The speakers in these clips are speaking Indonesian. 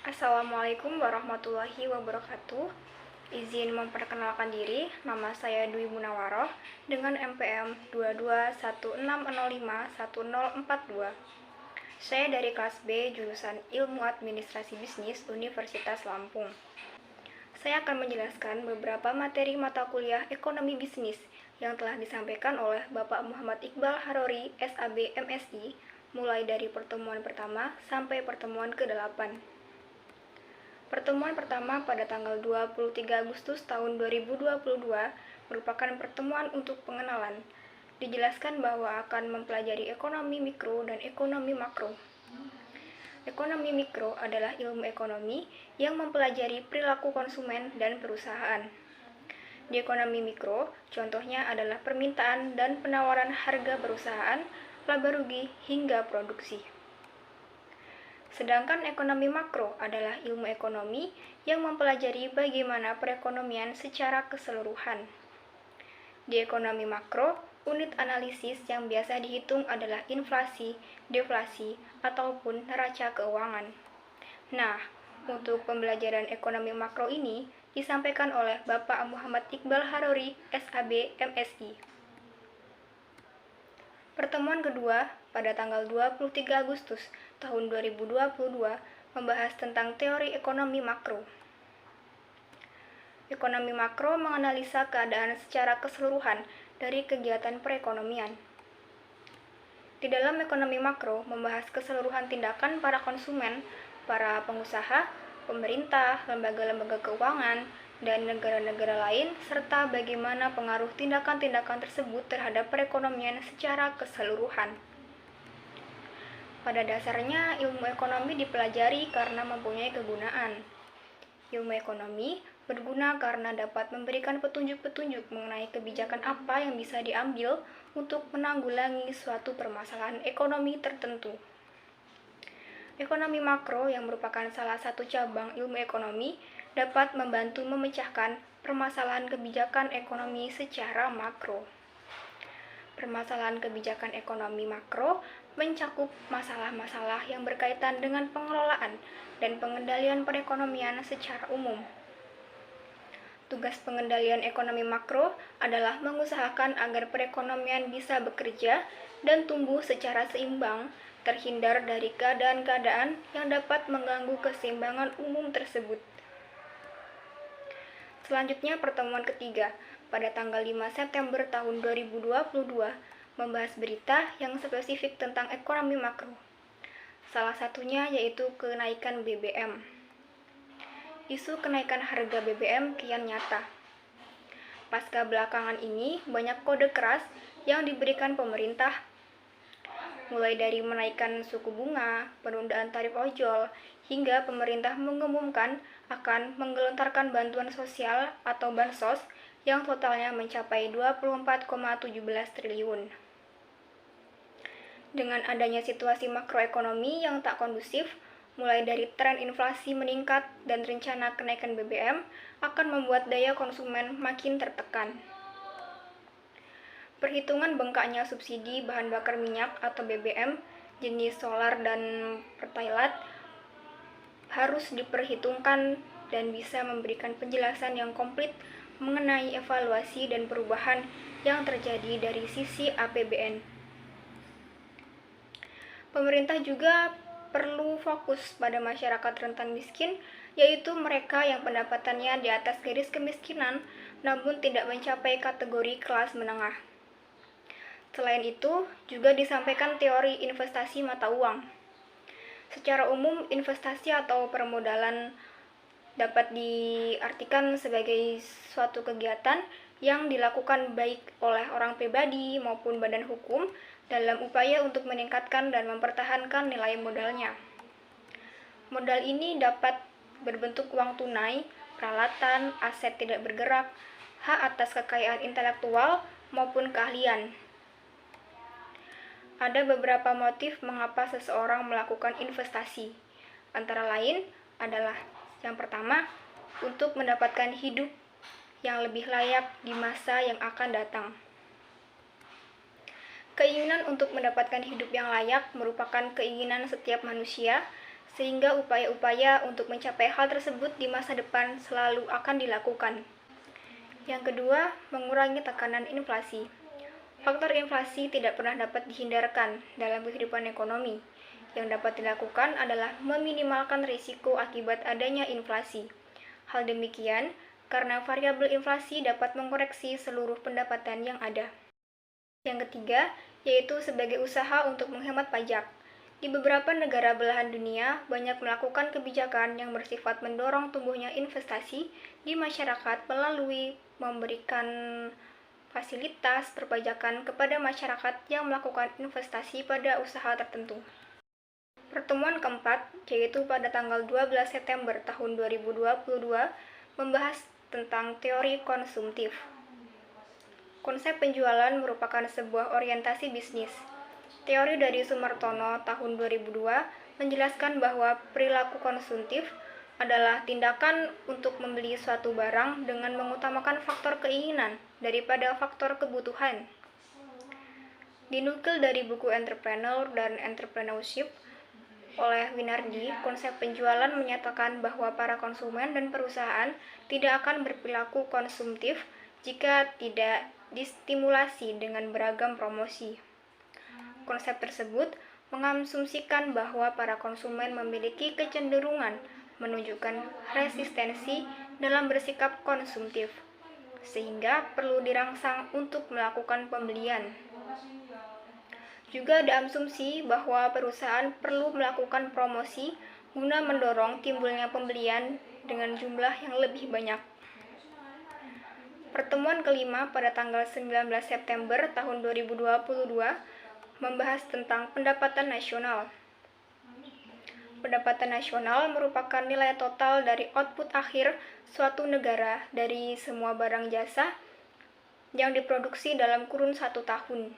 Assalamualaikum warahmatullahi wabarakatuh. Izin memperkenalkan diri, nama saya Dwi Munawaroh dengan NPM 2216051042. Saya dari kelas B jurusan Ilmu Administrasi Bisnis Universitas Lampung. Saya akan menjelaskan beberapa materi mata kuliah Ekonomi Bisnis yang telah disampaikan oleh Bapak Muhammad Iqbal Harori, SAB MSI, mulai dari pertemuan pertama sampai pertemuan ke-8. Pertemuan pertama pada tanggal 23 Agustus tahun 2022 merupakan pertemuan untuk pengenalan. Dijelaskan bahwa akan mempelajari ekonomi mikro dan ekonomi makro. Ekonomi mikro adalah ilmu ekonomi yang mempelajari perilaku konsumen dan perusahaan. Di ekonomi mikro, contohnya adalah permintaan dan penawaran harga perusahaan, laba rugi, hingga produksi. Sedangkan ekonomi makro adalah ilmu ekonomi yang mempelajari bagaimana perekonomian secara keseluruhan. Di ekonomi makro, unit analisis yang biasa dihitung adalah inflasi, deflasi, ataupun neraca keuangan. Nah, untuk pembelajaran ekonomi makro ini disampaikan oleh Bapak Muhammad Iqbal Harori, SAB MSI. Pertemuan kedua pada tanggal 23 Agustus tahun 2022 membahas tentang teori ekonomi makro. Ekonomi makro menganalisa keadaan secara keseluruhan dari kegiatan perekonomian. Di dalam ekonomi makro membahas keseluruhan tindakan para konsumen, para pengusaha, pemerintah, lembaga-lembaga keuangan, dan negara-negara lain, serta bagaimana pengaruh tindakan-tindakan tersebut terhadap perekonomian secara keseluruhan. Pada dasarnya, ilmu ekonomi dipelajari karena mempunyai kegunaan. Ilmu ekonomi berguna karena dapat memberikan petunjuk-petunjuk mengenai kebijakan apa yang bisa diambil untuk menanggulangi suatu permasalahan ekonomi tertentu. Ekonomi makro yang merupakan salah satu cabang ilmu ekonomi dapat membantu memecahkan permasalahan kebijakan ekonomi secara makro. Permasalahan kebijakan ekonomi makro mencakup masalah-masalah yang berkaitan dengan pengelolaan dan pengendalian perekonomian secara umum. Tugas pengendalian ekonomi makro adalah mengusahakan agar perekonomian bisa bekerja dan tumbuh secara seimbang, terhindar dari keadaan-keadaan yang dapat mengganggu keseimbangan umum tersebut. Selanjutnya pertemuan ketiga pada tanggal 5 September tahun 2022 membahas berita yang spesifik tentang ekonomi makro. Salah satunya yaitu kenaikan BBM. Isu kenaikan harga BBM kian nyata. Pasca belakangan ini banyak kode keras yang diberikan pemerintah, mulai dari menaikkan suku bunga, penundaan tarif ojol, hingga pemerintah mengumumkan akan menggelontarkan bantuan sosial atau bansos yang totalnya mencapai 24,17 triliun. Dengan adanya situasi makroekonomi yang tak kondusif, mulai dari tren inflasi meningkat dan rencana kenaikan BBM akan membuat daya konsumen makin tertekan. Perhitungan bengkaknya subsidi bahan bakar minyak atau BBM jenis solar dan pertalite harus diperhitungkan dan bisa memberikan penjelasan yang komplit mengenai evaluasi dan perubahan yang terjadi dari sisi APBN. Pemerintah juga perlu fokus pada masyarakat rentan miskin, yaitu mereka yang pendapatannya di atas garis kemiskinan namun tidak mencapai kategori kelas menengah. Selain itu, juga disampaikan teori investasi mata uang. Secara umum, investasi atau permodalan dapat diartikan sebagai suatu kegiatan yang dilakukan baik oleh orang pribadi maupun badan hukum dalam upaya untuk meningkatkan dan mempertahankan nilai modalnya. Modal ini dapat berbentuk uang tunai, peralatan, aset tidak bergerak, hak atas kekayaan intelektual, maupun keahlian. Ada beberapa motif mengapa seseorang melakukan investasi. Antara lain adalah yang pertama, untuk mendapatkan hidup yang lebih layak di masa yang akan datang. Keinginan untuk mendapatkan hidup yang layak merupakan keinginan setiap manusia, sehingga upaya-upaya untuk mencapai hal tersebut di masa depan selalu akan dilakukan. Yang kedua, mengurangi tekanan inflasi. Faktor inflasi tidak pernah dapat dihindarkan dalam kehidupan ekonomi. Yang dapat dilakukan adalah meminimalkan risiko akibat adanya inflasi. Hal demikian karena variabel inflasi dapat mengoreksi seluruh pendapatan yang ada. Yang ketiga, yaitu sebagai usaha untuk menghemat pajak. Di beberapa negara belahan dunia, banyak melakukan kebijakan yang bersifat mendorong tumbuhnya investasi di masyarakat melalui memberikan fasilitas perpajakan kepada masyarakat yang melakukan investasi pada usaha tertentu. Pertemuan keempat, yaitu pada tanggal 12 September tahun 2022, membahas tentang teori konsumtif. Konsep penjualan merupakan sebuah orientasi bisnis. Teori dari Sumartono tahun 2002 menjelaskan bahwa perilaku konsumtif adalah tindakan untuk membeli suatu barang dengan mengutamakan faktor keinginan daripada faktor kebutuhan. Dinukil dari buku Entrepreneur dan Entrepreneurship oleh Winardi, konsep penjualan menyatakan bahwa para konsumen dan perusahaan tidak akan berperilaku konsumtif jika tidak distimulasi dengan beragam promosi. Konsep tersebut mengasumsikan bahwa para konsumen memiliki kecenderungan menunjukkan resistensi dalam bersikap konsumtif, sehingga perlu dirangsang untuk melakukan pembelian. Juga ada asumsi bahwa perusahaan perlu melakukan promosi guna mendorong timbulnya pembelian dengan jumlah yang lebih banyak. Pertemuan kelima pada tanggal 19 September tahun 2022 membahas tentang pendapatan nasional. Pendapatan nasional merupakan nilai total dari output akhir suatu negara dari semua barang jasa yang diproduksi dalam kurun 1 tahun.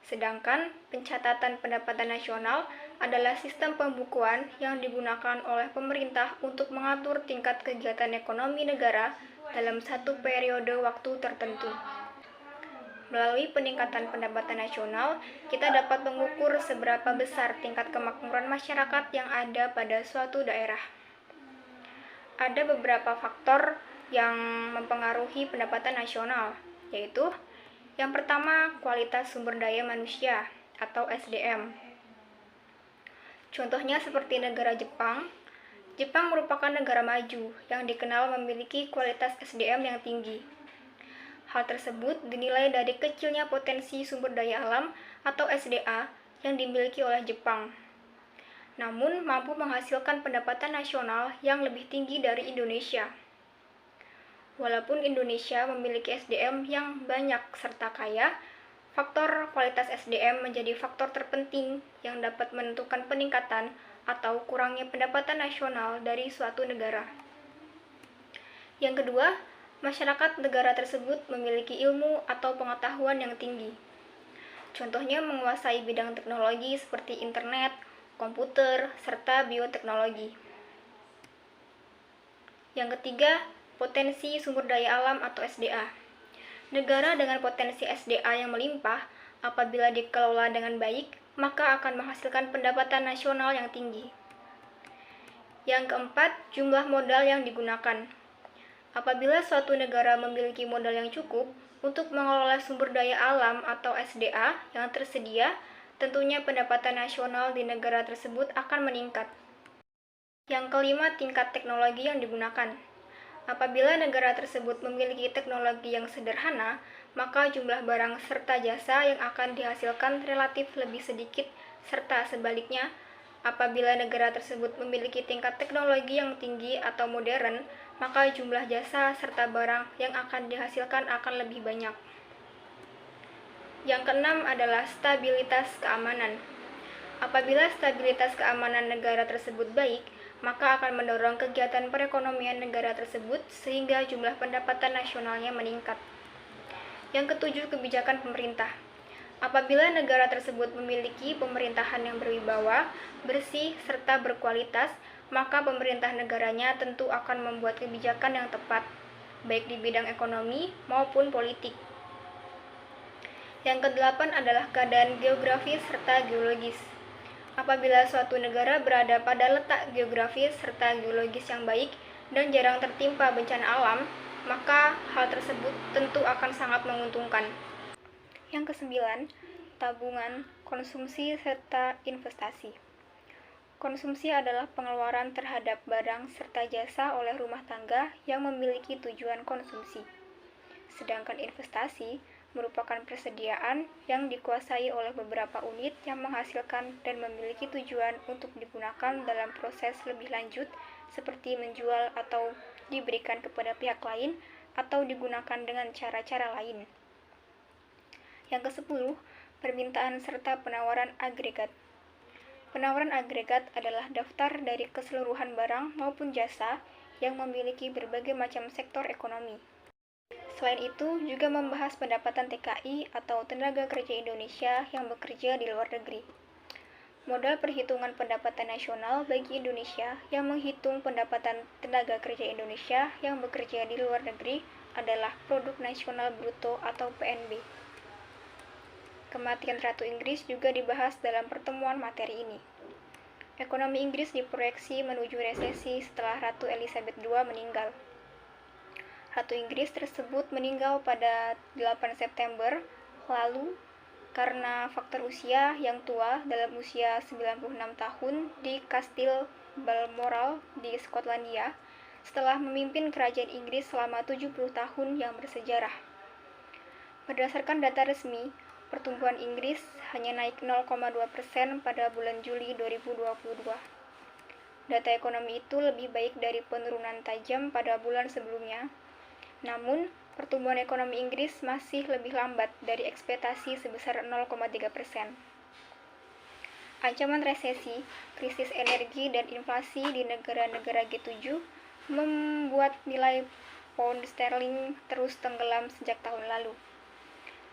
Sedangkan pencatatan pendapatan nasional adalah sistem pembukuan yang digunakan oleh pemerintah untuk mengatur tingkat kegiatan ekonomi negara dalam satu periode waktu tertentu. Melalui peningkatan pendapatan nasional, kita dapat mengukur seberapa besar tingkat kemakmuran masyarakat yang ada pada suatu daerah. Ada beberapa faktor yang mempengaruhi pendapatan nasional, yaitu yang pertama, kualitas sumber daya manusia atau SDM. Contohnya seperti negara Jepang. Jepang merupakan negara maju yang dikenal memiliki kualitas SDM yang tinggi. Hal tersebut dinilai dari kecilnya potensi sumber daya alam atau SDA yang dimiliki oleh Jepang. Namun mampu menghasilkan pendapatan nasional yang lebih tinggi dari Indonesia. Walaupun Indonesia memiliki SDM yang banyak serta kaya, faktor kualitas SDM menjadi faktor terpenting yang dapat menentukan peningkatan atau kurangnya pendapatan nasional dari suatu negara. Yang kedua, masyarakat negara tersebut memiliki ilmu atau pengetahuan yang tinggi. Contohnya menguasai bidang teknologi seperti internet, komputer, serta bioteknologi. Yang ketiga, potensi sumber daya alam atau SDA. Negara dengan potensi SDA yang melimpah, apabila dikelola dengan baik, maka akan menghasilkan pendapatan nasional yang tinggi. Yang keempat, jumlah modal yang digunakan. Apabila suatu negara memiliki modal yang cukup untuk mengelola sumber daya alam atau SDA yang tersedia, tentunya pendapatan nasional di negara tersebut akan meningkat. Yang kelima, tingkat teknologi yang digunakan. Apabila negara tersebut memiliki teknologi yang sederhana, maka jumlah barang serta jasa yang akan dihasilkan relatif lebih sedikit, serta sebaliknya, apabila negara tersebut memiliki tingkat teknologi yang tinggi atau modern, maka jumlah jasa serta barang yang akan dihasilkan akan lebih banyak. Yang keenam adalah stabilitas keamanan. Apabila stabilitas keamanan negara tersebut baik, maka akan mendorong kegiatan perekonomian negara tersebut sehingga jumlah pendapatan nasionalnya meningkat. Yang ketujuh, kebijakan pemerintah. Apabila negara tersebut memiliki pemerintahan yang berwibawa, bersih, serta berkualitas, maka pemerintah negaranya tentu akan membuat kebijakan yang tepat, baik di bidang ekonomi maupun politik. Yang kedelapan adalah keadaan geografis serta geologis. Apabila suatu negara berada pada letak geografis serta geologis yang baik dan jarang tertimpa bencana alam, maka hal tersebut tentu akan sangat menguntungkan. Yang kesembilan, tabungan, konsumsi, serta investasi. Konsumsi adalah pengeluaran terhadap barang serta jasa oleh rumah tangga yang memiliki tujuan konsumsi. Sedangkan investasi merupakan persediaan yang dikuasai oleh beberapa unit yang menghasilkan dan memiliki tujuan untuk digunakan dalam proses lebih lanjut seperti menjual atau diberikan kepada pihak lain atau digunakan dengan cara-cara lain. Yang ke-10, permintaan serta penawaran agregat. Penawaran agregat adalah daftar dari keseluruhan barang maupun jasa yang memiliki berbagai macam sektor ekonomi. Selain itu, juga membahas pendapatan TKI atau tenaga kerja Indonesia yang bekerja di luar negeri. Modal perhitungan pendapatan nasional bagi Indonesia yang menghitung pendapatan tenaga kerja Indonesia yang bekerja di luar negeri adalah Produk Nasional Bruto atau PNB. Kematian Ratu Inggris juga dibahas dalam pertemuan materi ini. Ekonomi Inggris diproyeksi menuju resesi setelah Ratu Elizabeth II meninggal. Ratu Inggris tersebut meninggal pada 8 September lalu karena faktor usia yang tua dalam usia 96 tahun di Kastil Balmoral di Skotlandia setelah memimpin kerajaan Inggris selama 70 tahun yang bersejarah. Berdasarkan data resmi, pertumbuhan Inggris hanya naik 0,2% pada bulan Juli 2022. Data ekonomi itu lebih baik dari penurunan tajam pada bulan sebelumnya. Namun, pertumbuhan ekonomi Inggris masih lebih lambat dari ekspektasi sebesar 0,3%. Ancaman resesi, krisis energi, dan inflasi di negara-negara G7 membuat nilai pound sterling terus tenggelam sejak tahun lalu.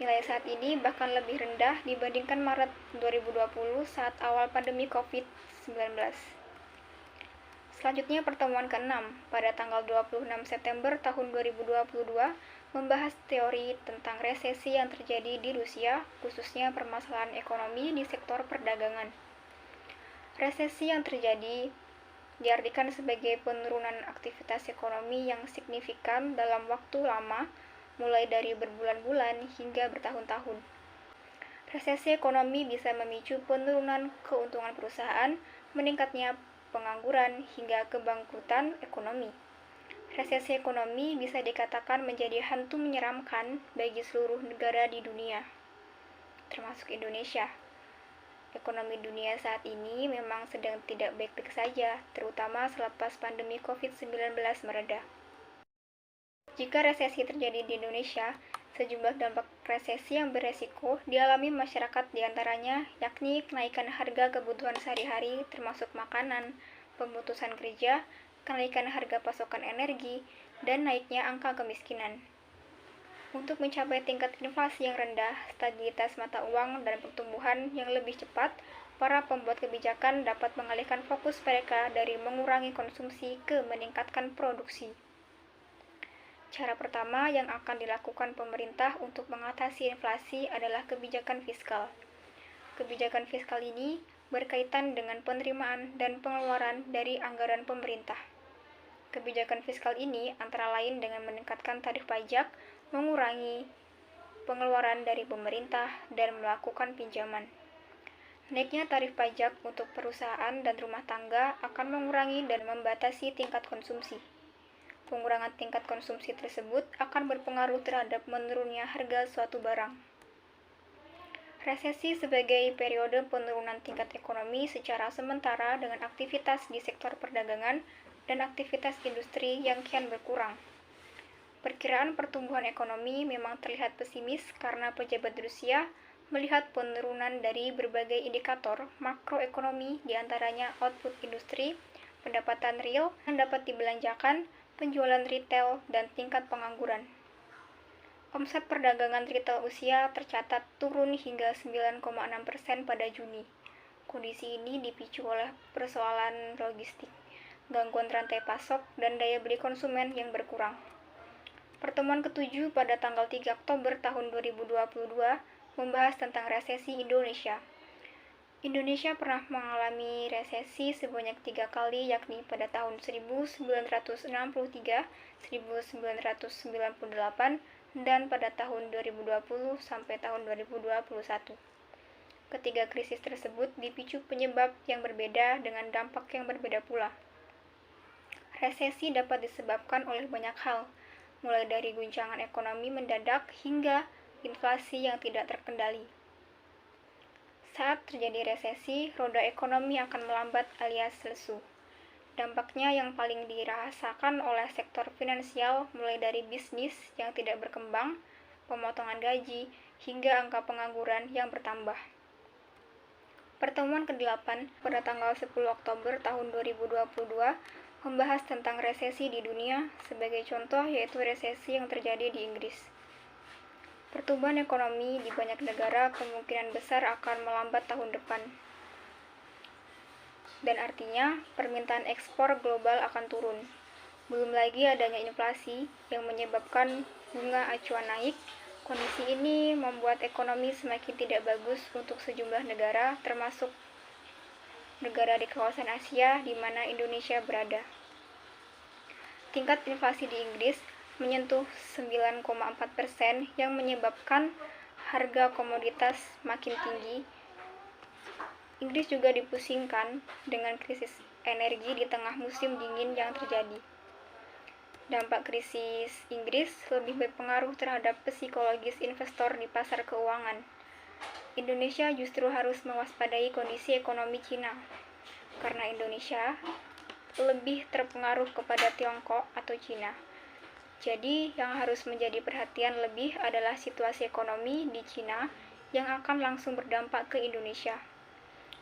Nilai saat ini bahkan lebih rendah dibandingkan Maret 2020 saat awal pandemi COVID-19. Selanjutnya pertemuan ke-6 pada tanggal 26 September tahun 2022 membahas teori tentang resesi yang terjadi di Rusia, khususnya permasalahan ekonomi di sektor perdagangan. Resesi yang terjadi diartikan sebagai penurunan aktivitas ekonomi yang signifikan dalam waktu lama, mulai dari berbulan-bulan hingga bertahun-tahun. Resesi ekonomi bisa memicu penurunan keuntungan perusahaan, meningkatnya pengangguran, hingga kebangkrutan ekonomi. Resesi ekonomi bisa dikatakan menjadi hantu menyeramkan bagi seluruh negara di dunia, termasuk Indonesia. Ekonomi dunia saat ini memang sedang tidak baik-baik saja, terutama selepas pandemi COVID-19 mereda. Jika resesi terjadi di Indonesia, sejumlah dampak resesi yang beresiko dialami masyarakat diantaranya yakni kenaikan harga kebutuhan sehari-hari termasuk makanan, pemutusan kerja, kenaikan harga pasokan energi, dan naiknya angka kemiskinan. Untuk mencapai tingkat inflasi yang rendah, stabilitas mata uang, dan pertumbuhan yang lebih cepat, para pembuat kebijakan dapat mengalihkan fokus mereka dari mengurangi konsumsi ke meningkatkan produksi. Cara pertama yang akan dilakukan pemerintah untuk mengatasi inflasi adalah kebijakan fiskal. Kebijakan fiskal ini berkaitan dengan penerimaan dan pengeluaran dari anggaran pemerintah. Kebijakan fiskal ini antara lain dengan meningkatkan tarif pajak, mengurangi pengeluaran dari pemerintah, dan melakukan pinjaman. Naiknya tarif pajak untuk perusahaan dan rumah tangga akan mengurangi dan membatasi tingkat konsumsi. Pengurangan tingkat konsumsi tersebut akan berpengaruh terhadap menurunnya harga suatu barang. Resesi sebagai periode penurunan tingkat ekonomi secara sementara dengan aktivitas di sektor perdagangan dan aktivitas industri yang kian berkurang. Perkiraan pertumbuhan ekonomi memang terlihat pesimis karena pejabat Rusia melihat penurunan dari berbagai indikator makroekonomi diantaranya output industri, pendapatan real yang dapat dibelanjakan, penjualan retail, dan tingkat pengangguran. Omset perdagangan retail Rusia tercatat turun hingga 9,6% pada Juni. Kondisi ini dipicu oleh persoalan logistik, gangguan rantai pasok, dan daya beli konsumen yang berkurang. Pertemuan ke-7 pada tanggal 3 Oktober tahun 2022 membahas tentang resesi Indonesia. Indonesia pernah mengalami resesi sebanyak 3 kali, yakni pada tahun 1963, 1998, dan pada tahun 2020 sampai tahun 2021. Ketiga krisis tersebut dipicu penyebab yang berbeda dengan dampak yang berbeda pula. Resesi dapat disebabkan oleh banyak hal, mulai dari guncangan ekonomi mendadak hingga inflasi yang tidak terkendali. Saat terjadi resesi, roda ekonomi akan melambat alias lesu. Dampaknya yang paling dirasakan oleh sektor finansial mulai dari bisnis yang tidak berkembang, pemotongan gaji, hingga angka pengangguran yang bertambah. Pertemuan ke-8 pada tanggal 10 Oktober tahun 2022 membahas tentang resesi di dunia, sebagai contoh yaitu resesi yang terjadi di Inggris. Pertumbuhan ekonomi di banyak negara kemungkinan besar akan melambat tahun depan. Dan artinya permintaan ekspor global akan turun. Belum lagi adanya inflasi yang menyebabkan bunga acuan naik. Kondisi ini membuat ekonomi semakin tidak bagus untuk sejumlah negara, termasuk negara di kawasan Asia di mana Indonesia berada. Tingkat inflasi di Inggris menyentuh 9,4% yang menyebabkan harga komoditas makin tinggi. Inggris juga dipusingkan dengan krisis energi di tengah musim dingin yang terjadi. Dampak krisis Inggris lebih berpengaruh terhadap psikologis investor di pasar keuangan. Indonesia justru harus mewaspadai kondisi ekonomi Cina, karena Indonesia lebih terpengaruh kepada Tiongkok atau Cina. Jadi, yang harus menjadi perhatian lebih adalah situasi ekonomi di Cina yang akan langsung berdampak ke Indonesia.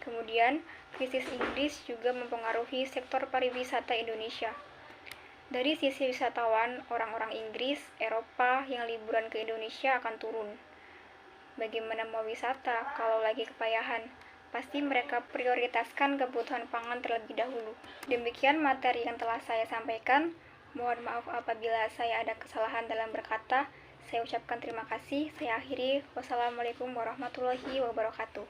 Kemudian, krisis Inggris juga mempengaruhi sektor pariwisata Indonesia. Dari sisi wisatawan, orang-orang Inggris, Eropa yang liburan ke Indonesia akan turun. Bagaimana mau wisata kalau lagi kepayahan? Pasti mereka prioritaskan kebutuhan pangan terlebih dahulu. Demikian materi yang telah saya sampaikan. Mohon maaf apabila saya ada kesalahan dalam berkata. Saya ucapkan terima kasih. Saya akhiri. Wassalamualaikum warahmatullahi wabarakatuh.